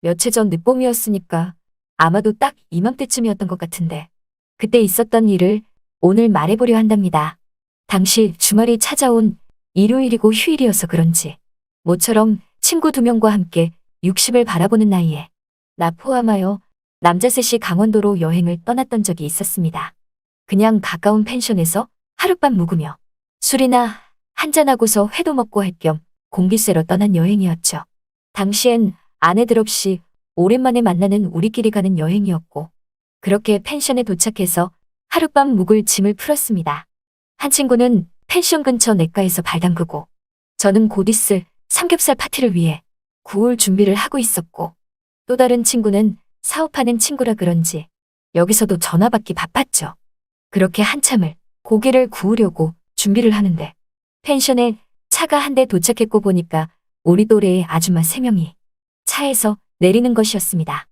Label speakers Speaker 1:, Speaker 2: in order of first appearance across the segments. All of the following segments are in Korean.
Speaker 1: 며칠 전 늦봄이었으니까 아마도 딱 이맘때쯤이었던 것 같은데 그때 있었던 일을 오늘 말해보려 한답니다. 당시 주말이 찾아온 일요일이고 휴일이어서 그런지 모처럼 친구 2명과 함께 60을 바라보는 나이에 나 포함하여 남자 셋이 강원도로 여행을 떠났던 적이 있었습니다. 그냥 가까운 펜션에서 하룻밤 묵으며 술이나 한잔하고서 회도 먹고 할 겸 공기 쐬러 떠난 여행이었죠. 당시엔 아내들 없이 오랜만에 만나는 우리끼리 가는 여행이었고 그렇게 펜션에 도착해서 하룻밤 묵을 짐을 풀었습니다. 한 친구는 펜션 근처 냇가에서 발 담그고 저는 곧 있을 삼겹살 파티를 위해 구울 준비를 하고 있었고 또 다른 친구는 사업하는 친구라 그런지 여기서도 전화 받기 바빴죠. 그렇게 한참을 고기를 구우려고 준비를 하는데 펜션에 차가 한 대 도착했고 보니까 우리 또래의 아줌마 3명이 차에서 내리는 것이었습니다.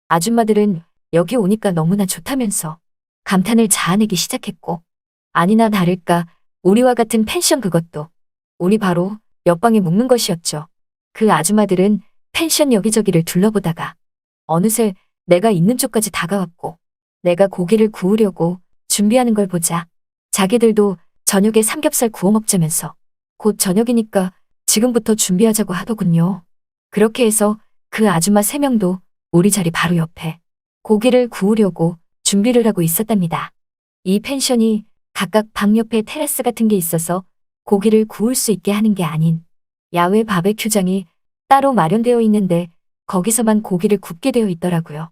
Speaker 1: 아줌마들은 여기 오니까 너무나 좋다면서 감탄을 자아내기 시작했고 아니나 다를까 우리와 같은 펜션 그것도 우리 바로 옆방에 묵는 것이었죠. 그 아줌마들은 펜션 여기저기를 둘러보다가 어느새 내가 있는 쪽까지 다가왔고 내가 고기를 구우려고 준비하는 걸 보자 자기들도 저녁에 삼겹살 구워 먹자면서 곧 저녁이니까 지금부터 준비하자고 하더군요. 그렇게 해서 그 아줌마 3명도 우리 자리 바로 옆에 고기를 구우려고 준비를 하고 있었답니다. 이 펜션이 각각 방 옆에 테라스 같은 게 있어서 고기를 구울 수 있게 하는 게 아닌 야외 바베큐장이 따로 마련되어 있는데 거기서만 고기를 굽게 되어 있더라고요.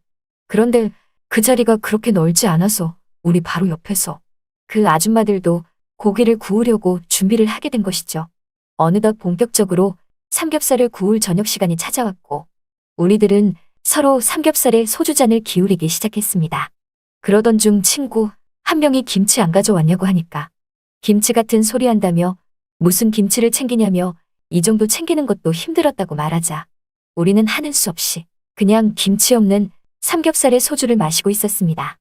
Speaker 1: 그런데 그 자리가 그렇게 넓지 않아서 우리 바로 옆에서 그 아줌마들도 고기를 구우려고 준비를 하게 된 것이죠. 어느덧 본격적으로 삼겹살을 구울 저녁 시간이 찾아왔고 우리들은 서로 삼겹살에 소주잔을 기울이기 시작했습니다. 그러던 중 친구 한 명이 김치 안 가져왔냐고 하니까 김치 같은 소리 한다며 무슨 김치를 챙기냐며 이 정도 챙기는 것도 힘들었다고 말하자 우리는 하는 수 없이 그냥 김치 없는 삼겹살에 소주를 마시고 있었습니다.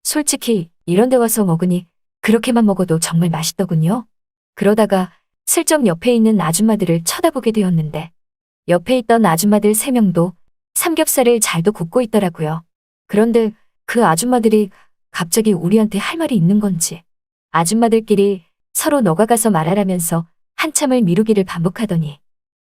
Speaker 1: 솔직히 이런 데 와서 먹으니 그렇게만 먹어도 정말 맛있더군요. 그러다가 슬쩍 옆에 있는 아줌마들을 쳐다보게 되었는데 옆에 있던 아줌마들 3명도 삼겹살을 잘도 굽고 있더라고요. 그런데 그 아줌마들이 갑자기 우리한테 할 말이 있는 건지 아줌마들끼리 서로 너가 가서 말하라면서 한참을 미루기를 반복하더니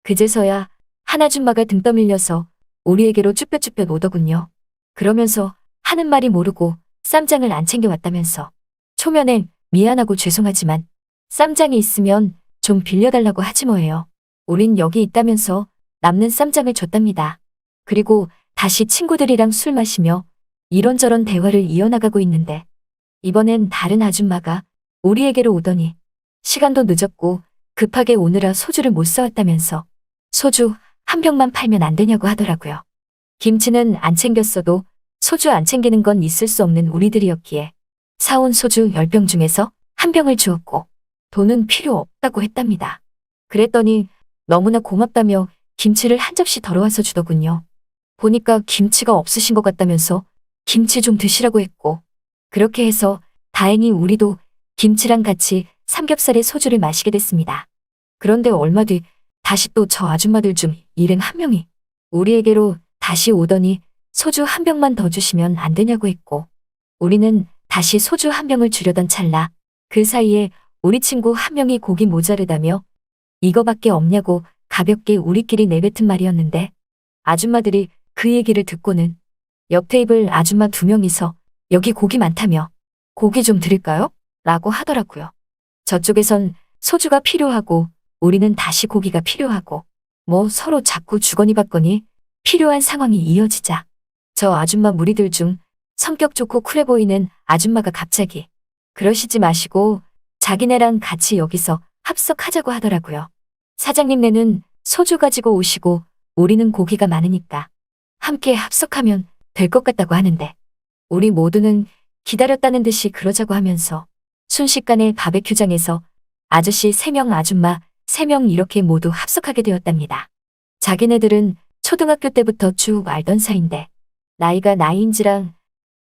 Speaker 1: 그제서야 한 아줌마가 등 떠밀려서 우리에게로 쭈뼛쭈뼛 오더군요. 그러면서 하는 말이 모르고 쌈장을 안 챙겨왔다면서 초면에 미안하고 죄송하지만 쌈장이 있으면 좀 빌려달라고 하지 뭐예요. 우린 여기 있다면서 남는 쌈장을 줬답니다. 그리고 다시 친구들이랑 술 마시며 이런저런 대화를 이어나가고 있는데 이번엔 다른 아줌마가 우리에게로 오더니 시간도 늦었고 급하게 오느라 소주를 못 사왔다면서 소주 한 병만 팔면 안 되냐고 하더라고요. 김치는 안 챙겼어도 소주 안 챙기는 건 있을 수 없는 우리들이었기에 사온 소주 10병 중에서 한 병을 주었고 돈은 필요 없다고 했답니다. 그랬더니 너무나 고맙다며 김치를 한 접시 덜어와서 주더군요. 보니까 김치가 없으신 것 같다면서 김치 좀 드시라고 했고 그렇게 해서 다행히 우리도 김치랑 같이 삼겹살에 소주를 마시게 됐습니다. 그런데 얼마 뒤 다시 또 저 아줌마들 중 일행 한 명이 우리에게로 다시 오더니 소주 한 병만 더 주시면 안 되냐고 했고 우리는 다시 소주 한 병을 주려던 찰나 그 사이에 우리 친구 한 명이 고기 모자르다며 이거밖에 없냐고 가볍게 우리끼리 내뱉은 말이었는데 아줌마들이 그 얘기를 듣고는 옆 테이블 아줌마 2명이서 여기 고기 많다며 고기 좀 드릴까요? 라고 하더라고요. 저쪽에선 소주가 필요하고 우리는 다시 고기가 필요하고 뭐 서로 자꾸 주거니 받거니 필요한 상황이 이어지자 저 아줌마 무리들 중 성격 좋고 쿨해 보이는 아줌마가 갑자기 그러시지 마시고 자기네랑 같이 여기서 합석하자고 하더라고요. 사장님네는 소주 가지고 오시고 우리는 고기가 많으니까 함께 합석하면 될 것 같다고 하는데 우리 모두는 기다렸다는 듯이 그러자고 하면서 순식간에 바베큐장에서 아저씨 3명 아줌마 3명 이렇게 모두 합석하게 되었답니다. 자기네들은 초등학교 때부터 쭉 알던 사이인데 나이가 나이인지랑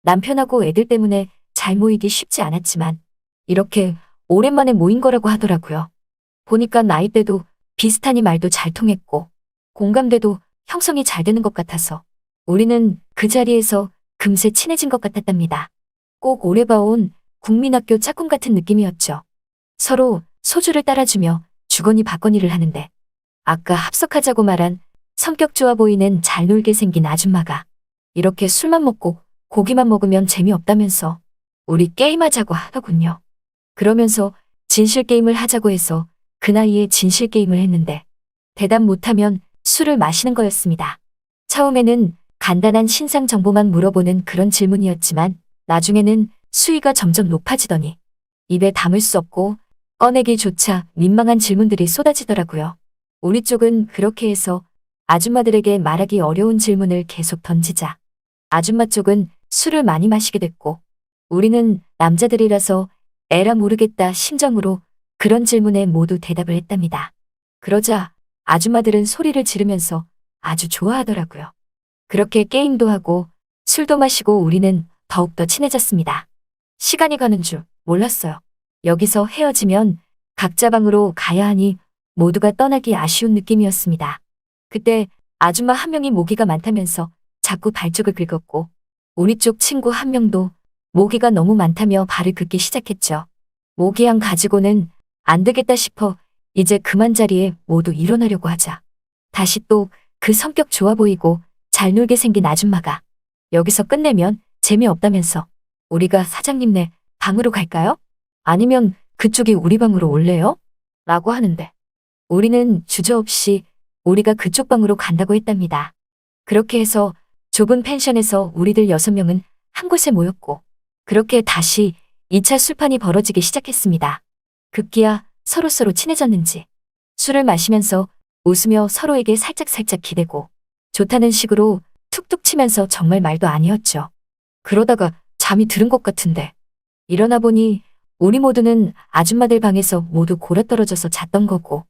Speaker 1: 남편하고 애들 때문에 잘 모이기 쉽지 않았지만 이렇게 오랜만에 모인 거라고 하더라고요. 보니까 나이대도 비슷하니 말도 잘 통했고 공감대도 형성이 잘 되는 것 같아서 우리는 그 자리에서 금세 친해진 것 같았답니다. 꼭 오래 봐온 국민학교 짝꿍 같은 느낌이었죠. 서로 소주를 따라주며 주거니 받거니를 하는데 아까 합석하자고 말한 성격 좋아 보이는 잘 놀게 생긴 아줌마가 이렇게 술만 먹고 고기만 먹으면 재미없다면서 우리 게임하자고 하더군요. 그러면서 진실 게임을 하자고 해서 그 나이에 진실 게임을 했는데 대답 못하면 술을 마시는 거였습니다. 처음에는 간단한 신상 정보만 물어보는 그런 질문이었지만 나중에는 수위가 점점 높아지더니 입에 담을 수 없고 꺼내기조차 민망한 질문들이 쏟아지더라고요. 우리 쪽은 그렇게 해서 아줌마들에게 말하기 어려운 질문을 계속 던지자 아줌마 쪽은 술을 많이 마시게 됐고 우리는 남자들이라서 에라 모르겠다 심정으로 그런 질문에 모두 대답을 했답니다. 그러자 아줌마들은 소리를 지르면서 아주 좋아하더라고요. 그렇게 게임도 하고 술도 마시고 우리는 더욱더 친해졌습니다. 시간이 가는 줄 몰랐어요. 여기서 헤어지면 각자 방으로 가야 하니 모두가 떠나기 아쉬운 느낌이었습니다. 그때 아줌마 한 명이 모기가 많다면서 자꾸 발쪽을 긁었고 우리 쪽 친구 한 명도 모기가 너무 많다며 발을 긁기 시작했죠. 모기향 가지고는 안 되겠다 싶어 이제 그만 자리에 모두 일어나려고 하자. 다시 또 그 성격 좋아 보이고 잘 놀게 생긴 아줌마가 여기서 끝내면 재미없다면서 우리가 사장님네 방으로 갈까요? 아니면 그쪽이 우리 방으로 올래요? 라고 하는데 우리는 주저없이 우리가 그쪽 방으로 간다고 했답니다. 그렇게 해서 좁은 펜션에서 우리들 6명은 한 곳에 모였고 그렇게 다시 2차 술판이 벌어지기 시작했습니다. 급기야 서로서로 친해졌는지 술을 마시면서 웃으며 서로에게 살짝살짝 기대고 좋다는 식으로 툭툭 치면서 정말 말도 아니었죠. 그러다가 잠이 들은 것 같은데 일어나 보니 우리 모두는 아줌마들 방에서 모두 골아떨어져서 잤던 거고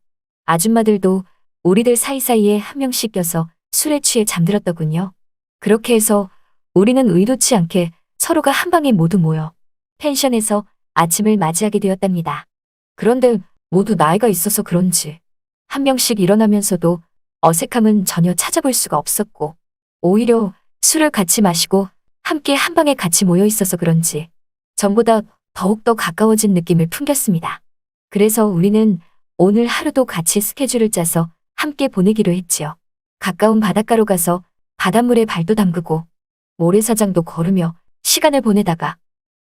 Speaker 1: 아줌마들도 우리들 사이사이에 한 명씩 껴서 술에 취해 잠들었더군요. 그렇게 해서 우리는 의도치 않게 서로가 한 방에 모두 모여 펜션에서 아침을 맞이하게 되었답니다. 그런데 모두 나이가 있어서 그런지 한 명씩 일어나면서도 어색함은 전혀 찾아볼 수가 없었고 오히려 술을 같이 마시고 함께 한 방에 같이 모여 있어서 그런지 전보다 더욱더 가까워진 느낌을 풍겼습니다. 그래서 우리는 오늘 하루도 같이 스케줄을 짜서 함께 보내기로 했지요. 가까운 바닷가로 가서 바닷물에 발도 담그고 모래사장도 걸으며 시간을 보내다가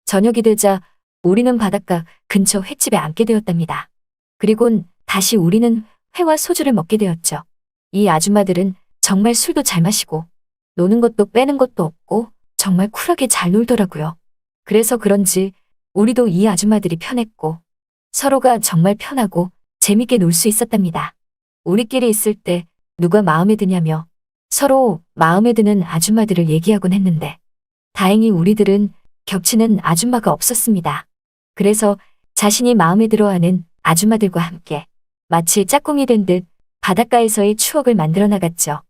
Speaker 1: 저녁이 되자 우리는 바닷가 근처 횟집에 앉게 되었답니다. 그리곤 다시 우리는 회와 소주를 먹게 되었죠. 이 아줌마들은 정말 술도 잘 마시고 노는 것도 빼는 것도 없고 정말 쿨하게 잘 놀더라고요. 그래서 그런지 우리도 이 아줌마들이 편했고 서로가 정말 편하고 재밌게 놀 수 있었답니다. 우리끼리 있을 때 누가 마음에 드냐며 서로 마음에 드는 아줌마들을 얘기하곤 했는데 다행히 우리들은 겹치는 아줌마가 없었습니다. 그래서 자신이 마음에 들어하는 아줌마들과 함께 마치 짝꿍이 된 듯 바닷가에서의 추억을 만들어 나갔죠.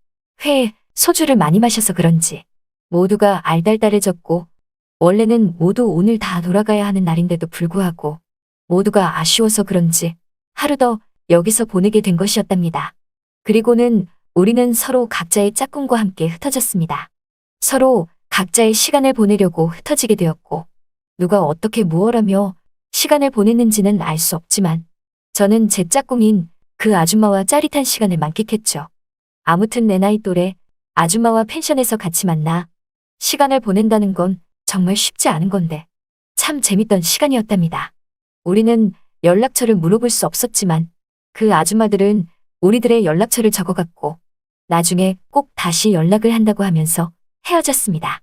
Speaker 1: 회에 소주를 많이 마셔서 그런지 모두가 알달달해졌고 원래는 모두 오늘 다 돌아가야 하는 날인데도 불구하고 모두가 아쉬워서 그런지 하루 더 여기서 보내게 된 것이었답니다. 그리고는 우리는 서로 각자의 짝꿍과 함께 흩어졌습니다. 서로 각자의 시간을 보내려고 흩어지게 되었고 누가 어떻게 무엇하며 시간을 보냈는지는 알 수 없지만 저는 제 짝꿍인 그 아줌마와 짜릿한 시간을 만끽했죠. 아무튼 내 나이 또래 아줌마와 펜션에서 같이 만나 시간을 보낸다는 건 정말 쉽지 않은 건데 참 재밌던 시간이었답니다. 우리는 연락처를 물어볼 수 없었지만 그 아줌마들은 우리들의 연락처를 적어갔고 나중에 꼭 다시 연락을 한다고 하면서 헤어졌습니다.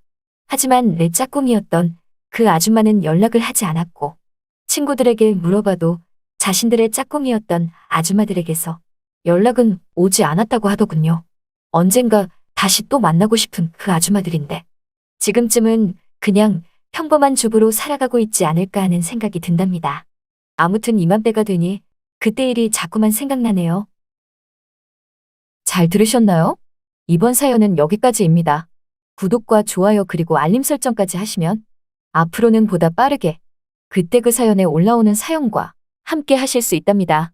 Speaker 1: 하지만 내 짝꿍이었던 그 아줌마는 연락을 하지 않았고 친구들에게 물어봐도 자신들의 짝꿍이었던 아줌마들에게서 연락은 오지 않았다고 하더군요. 언젠가 다시 또 만나고 싶은 그 아줌마들인데 지금쯤은 그냥 평범한 주부로 살아가고 있지 않을까 하는 생각이 든답니다. 아무튼 이맘때가 되니 그때 일이 자꾸만 생각나네요. 잘 들으셨나요? 이번 사연은 여기까지입니다. 구독과 좋아요 그리고 알림 설정까지 하시면 앞으로는 보다 빠르게 그때 그 사연에 올라오는 사연과 함께 하실 수 있답니다.